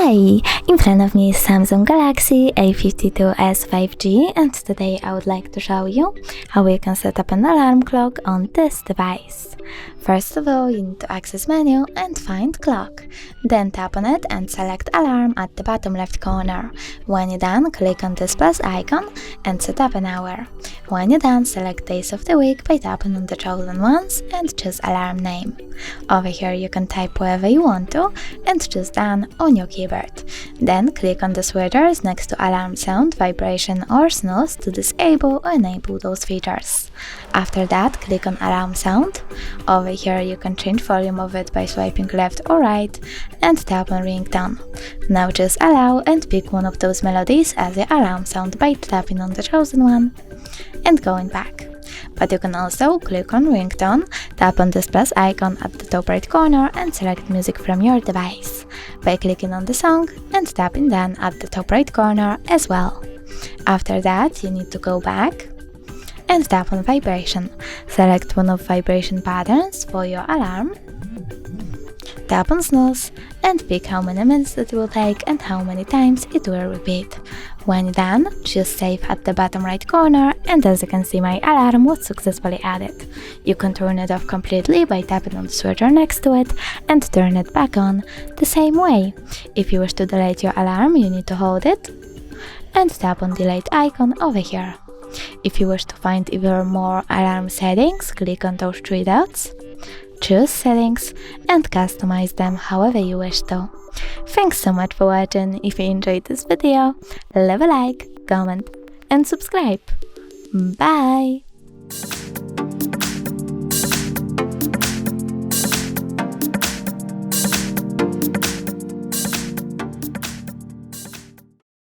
Hi! In front of me is Samsung Galaxy A52s 5G, and today I would like to show you how you can set up an alarm clock on this device. First of all, you need to access menu and find clock. Then tap on it and select alarm at the bottom left corner. When you're done, click on this plus icon and set up an hour. When you're done, select days of the week by tapping on the chosen ones and choose alarm name. Over here you can type wherever you want to and choose done on your keyboard. Then click on the switches next to alarm sound, vibration or snooze to disable or enable those features. After that, click on alarm sound. Over here you can change volume of it by swiping left or right and tap on ringtone. Now just allow and pick one of those melodies as your alarm sound by tapping on the chosen one and going back. But you can also click on ringtone, tap on this plus icon at the top right corner and select music from your device by clicking on the song and tapping done at the top right corner as well. After that, you need to go back and tap on vibration. Select one of vibration patterns for your alarm, tap on snooze and pick how many minutes it will take and how many times it will repeat. When you're done, choose save at the bottom right corner, and as you can see, my alarm was successfully added. You can turn it off completely by tapping on the switcher next to it and turn it back on the same way. If you wish to delete your alarm, you need to hold it and tap on delete icon over here. If you wish to find even more alarm settings, click on those three dots, choose settings and customize them however you wish to. Thanks so much for watching. If you enjoyed this video, leave a like, comment and subscribe. Bye!